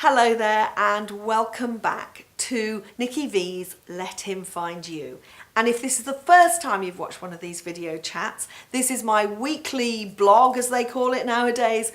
Hello there and welcome back to Nicki V's Let Him Find You. And if this is the first time you've watched one of these video chats, this is my weekly blog, as they call it nowadays,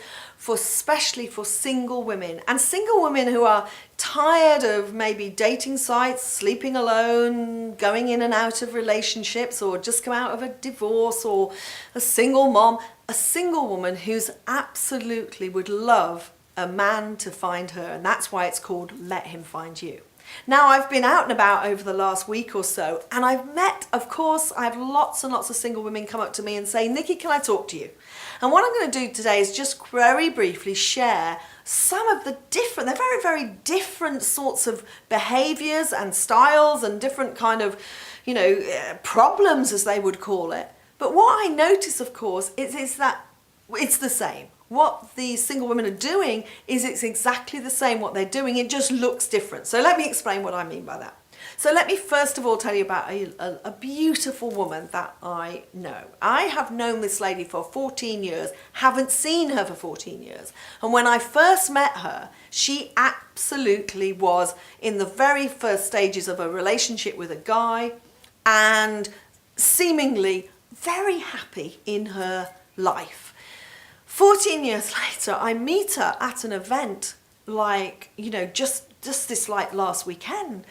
especially for single women. And single women who are tired of maybe dating sites, sleeping alone, going in and out of relationships, or just come out of a divorce, or a single mom, a single woman who's absolutely would love a man to find her, and that's why it's called Let Him Find You. Now, I've been out and about over the last week or so, and I've met, of course, I have lots and lots of single women come up to me and say, Nicki, can I talk to you? And what I'm going to do today is just very briefly share some of the different, they're very, very different sorts of behaviors and styles and different kind of, problems, as they would call it. But what I notice, of course, is that it's the same. What the single women are doing is it's exactly the same what they're doing, it just looks different. So let me explain what I mean by that. So let me first of all tell you about a beautiful woman that I know. I have known this lady for 14 years, haven't seen her for 14 years. And when I first met her, she absolutely was in the very first stages of a relationship with a guy and seemingly very happy in her life. 14 years later, I meet her at an event just this last weekend,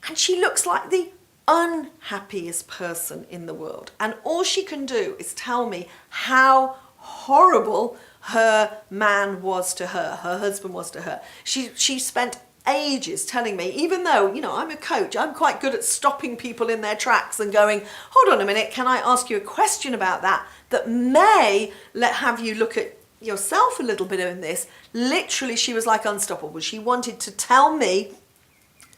and she looks like the unhappiest person in the world. And all she can do is tell me how horrible her man was to her husband was to her. She spent ages telling me, even though, I'm a coach, I'm quite good at stopping people in their tracks and going, hold on a minute, can I ask you a question about that may have you look at yourself a little bit in this. Literally, she was like unstoppable. She wanted to tell me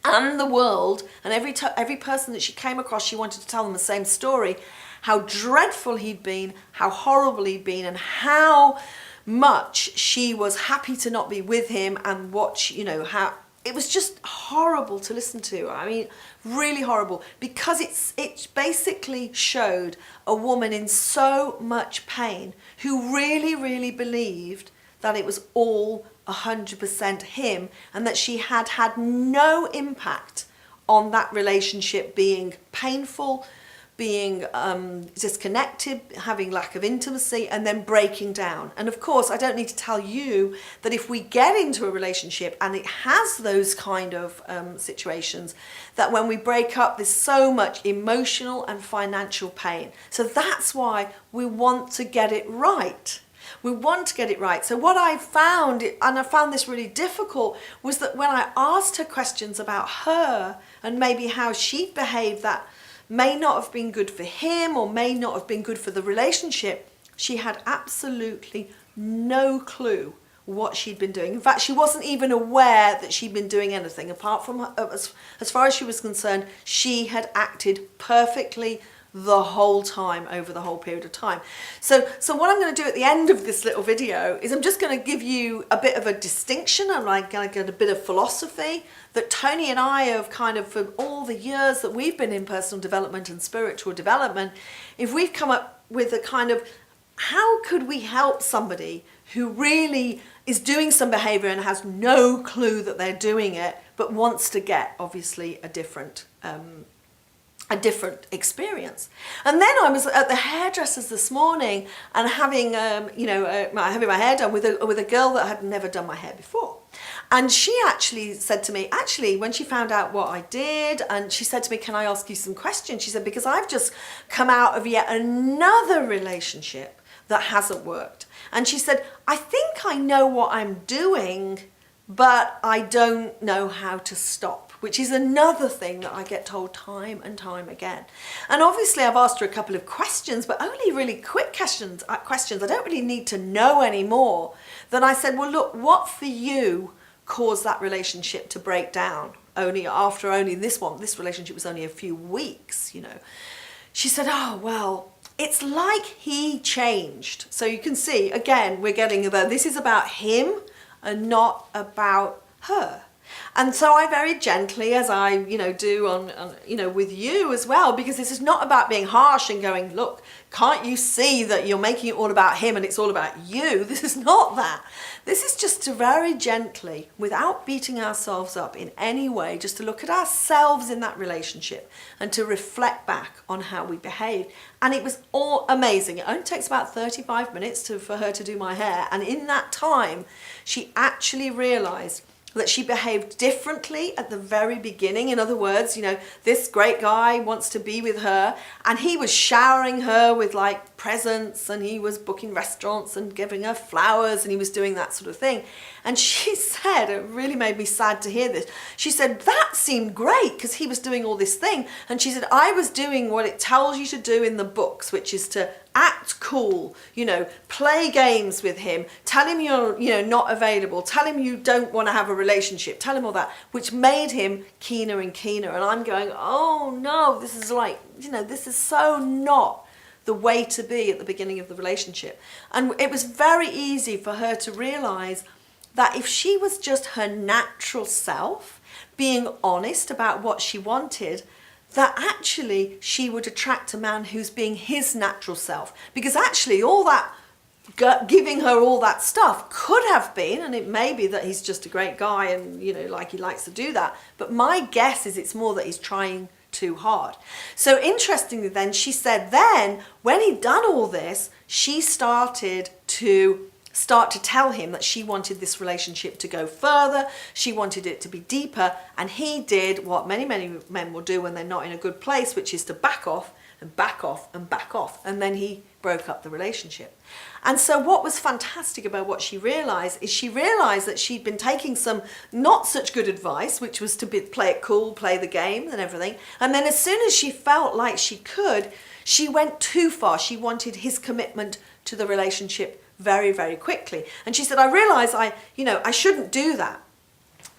and the world and every person that she came across, she wanted to tell them the same story, how dreadful he'd been, how horrible he'd been, and how much she was happy to not be with him, and how it was just horrible to listen to. I mean, really horrible, because it basically showed a woman in so much pain who really, really believed that it was all 100% him, and that she had had no impact on that relationship being painful, being disconnected, having lack of intimacy, and then breaking down. And of course, I don't need to tell you that if we get into a relationship and it has those kind of situations, that when we break up, there's so much emotional and financial pain. So that's why we want to get it right. We want to get it right. So what I found, and I found this really difficult, was that when I asked her questions about her and maybe how she'd behaved that may not have been good for him or may not have been good for the relationship, she had absolutely no clue what she'd been doing. In fact, she wasn't even aware that she'd been doing anything apart from as far as she was concerned, she had acted perfectly the whole time, over the whole period of time. So what I'm going to do at the end of this little video is I'm just going to give you a bit of a distinction. I'm like going to get a bit of philosophy that Tony and I have kind of, for all the years that we've been in personal development and spiritual development, if we've come up with a kind of, how could we help somebody who really is doing some behavior and has no clue that they're doing it, but wants to get, obviously, a different experience. And then I was at the hairdresser's this morning and having having my hair done with a girl that had never done my hair before. And she actually said to me, when she found out what I did, and she said to me, can I ask you some questions? She said, because I've just come out of yet another relationship that hasn't worked. And she said, I think I know what I'm doing, but I don't know how to stop, which is another thing that I get told time and time again. And obviously I've asked her a couple of questions, but only really quick questions. I don't really need to know any more. Then I said, well, look, what for you caused that relationship to break down? This relationship was only a few weeks, She said, oh, well, it's like he changed. So you can see, again, we're getting this is about him and not about her. And so I very gently, as I, do on, with you as well, because this is not about being harsh and going, look, can't you see that you're making it all about him and it's all about you? This is not that. This is just to very gently, without beating ourselves up in any way, just to look at ourselves in that relationship and to reflect back on how we behaved. And it was all amazing. It only takes about 35 minutes for her to do my hair. And in that time, she actually realized that she behaved differently at the very beginning. In other words, this great guy wants to be with her, and he was showering her with like presents, and he was booking restaurants and giving her flowers, and he was doing that sort of thing. And she said, it really made me sad to hear this, she said, that seemed great because he was doing all this thing. And she said, I was doing what it tells you to do in the books, which is to act cool, play games with him, tell him you're not available, tell him you don't want to have a relationship, tell him all that, which made him keener and keener. And I'm going, oh no, this is like, this is so not the way to be at the beginning of the relationship. And it was very easy for her to realize that if she was just her natural self, being honest about what she wanted, that actually she would attract a man who's being his natural self. Because actually all that, giving her all that stuff could have been, and it may be that he's just a great guy and, like he likes to do that. But my guess is it's more that he's trying too hard. So interestingly then, she said then, when he'd done all this, she started to tell him that she wanted this relationship to go further, she wanted it to be deeper, and he did what many, many men will do when they're not in a good place, which is to back off and back off and back off, and then he broke up the relationship. And so what was fantastic about what she realized is she realized that she'd been taking some not such good advice, which was to play it cool, play the game and everything, and then as soon as she felt like she could, she went too far. She wanted his commitment to the relationship very, very quickly. And she said, I realize I shouldn't do that.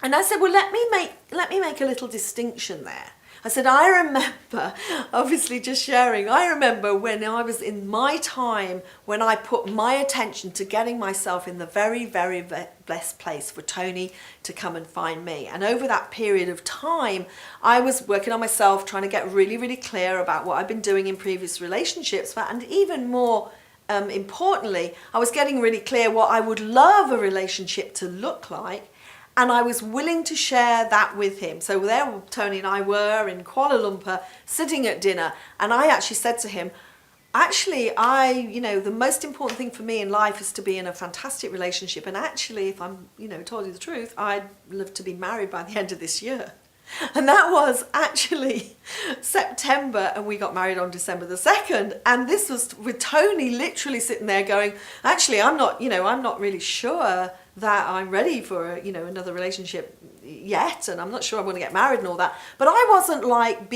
And I said, well, let me make a little distinction there. I said, I remember, obviously just sharing, I remember when I was in my time, when I put my attention to getting myself in the very, very best place for Tony to come and find me. And over that period of time, I was working on myself, trying to get really, really clear about what I've been doing in previous relationships, and even more importantly, I was getting really clear what I would love a relationship to look like, and I was willing to share that with him. So there Tony and I were in Kuala Lumpur sitting at dinner, and I actually said to him, actually, the most important thing for me in life is to be in a fantastic relationship, and actually, if I'm, told you the truth, I'd love to be married by the end of this year. And that was actually September, and we got married on December the 2nd. And this was with Tony literally sitting there going, actually, I'm not really sure that I'm ready for, another relationship yet. And I'm not sure I want to get married and all that. But I wasn't like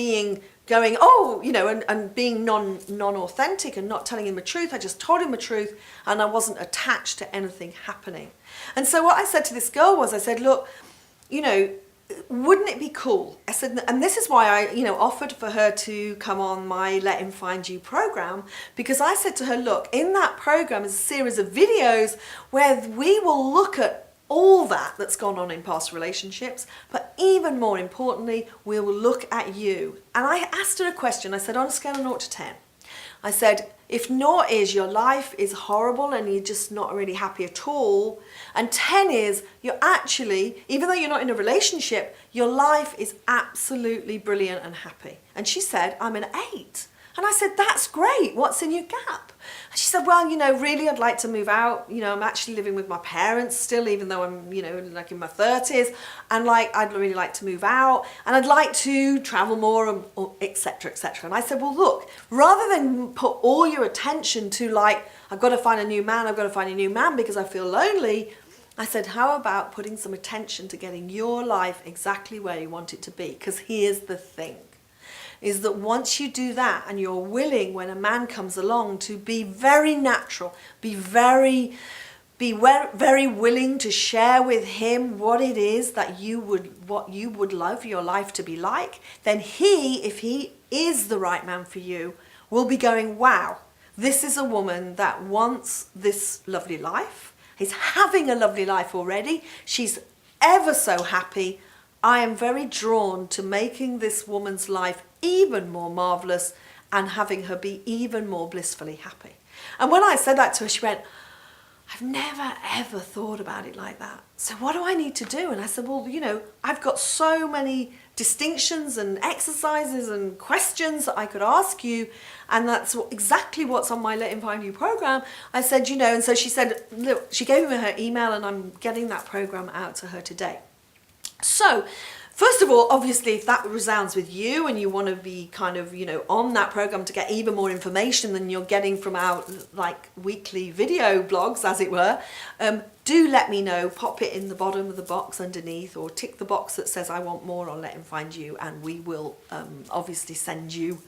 going, and being non-authentic and not telling him the truth. I just told him the truth, and I wasn't attached to anything happening. And so what I said to this girl was, I said, look, wouldn't it be cool? I said, and this is why I, offered for her to come on my Let Him Find You program, because I said to her, look, in that program is a series of videos where we will look at all that's gone on in past relationships, but even more importantly, we will look at you. And I asked her a question. I said, on a scale of 0 to 10, I said, if 0 is your life is horrible and you're just not really happy at all, and 10 is you're actually, even though you're not in a relationship, your life is absolutely brilliant and happy. And she said, I'm an 8. And I said, that's great. What's in your gap? And she said, well, really I'd like to move out. I'm actually living with my parents still, even though I'm, like in my 30s. And I'd really like to move out. And I'd like to travel more, and et cetera, et cetera. And I said, well, look, rather than put all your attention to I've got to find a new man because I feel lonely. I said, how about putting some attention to getting your life exactly where you want it to be? Because here's the thing. Is that once you do that and you're willing when a man comes along to be very natural, be very willing to share with him what it is that what you would love your life to be like, then he, if he is the right man for you, will be going, wow, this is a woman that wants this lovely life, is having a lovely life already. She's ever so happy, I am very drawn to making this woman's life even more marvellous and having her be even more blissfully happy. And when I said that to her, she went, I've never ever thought about it like that. So what do I need to do? And I said, well, you know, I've got so many distinctions and exercises and questions that I could ask you. And that's exactly what's on my Let Him Find You program. I said, you know, and so she said, look, she gave me her email and I'm getting that program out to her today. So, first of all, obviously, if that resounds with you and you want to be kind of, you know, on that program to get even more information than you're getting from our like weekly video blogs, as it were, do let me know. Pop it in the bottom of the box underneath, or tick the box that says I want more on Let Him Find You, and we will obviously send you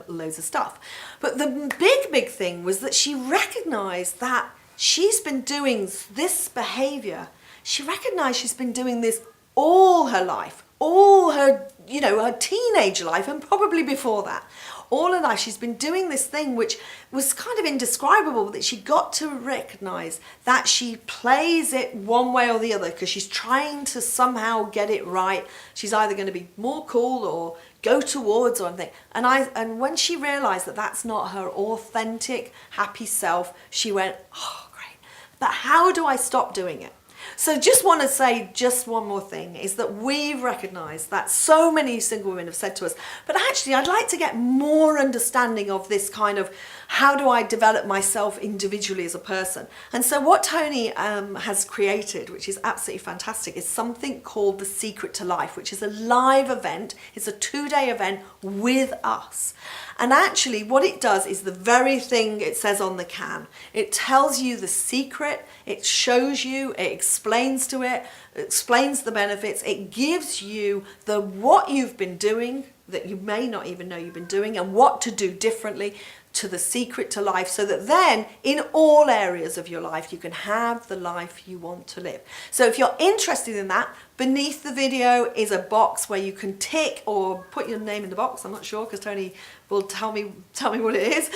loads of stuff. But the big thing was that she recognized that she's been doing this behavior. She recognized she's been doing this all her life, all her, you know, her teenage life, and probably before that. All her life she's been doing this thing which was kind of indescribable, that she got to recognize that she plays it one way or the other because she's trying to somehow get it right. She's either going to be more cool or go towards or anything. And when she realized that that's not her authentic, happy self, she went, oh, great. But how do I stop doing it? So just want to say just one more thing, is that we've recognised that so many single women have said to us, but actually I'd like to get more understanding of this kind of, how do I develop myself individually as a person? And so what Tony has created, which is absolutely fantastic, is something called The Secret to Life, which is a live event. It's a 2-day event with us. And actually what it does is the very thing it says on the can. It tells you the secret, it shows you, it explains it explains the benefits, it gives you the what you've been doing that you may not even know you've been doing, and what to do differently, to the secret to life, so that then in all areas of your life you can have the life you want to live. So if you're interested in that, beneath the video is a box where you can tick or put your name in the box. I'm not sure because Tony will tell me what it is.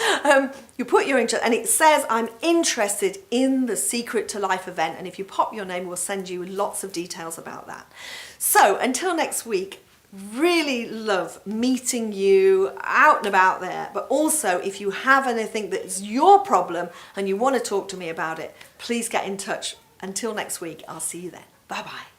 You put your interest and it says I'm interested in the Secret to Life event, and if you pop your name we'll send you lots of details about that. So until next week, really love meeting you out and about there. But also, if you have anything that's your problem and you want to talk to me about it, please get in touch. Until next week, I'll see you then. Bye bye.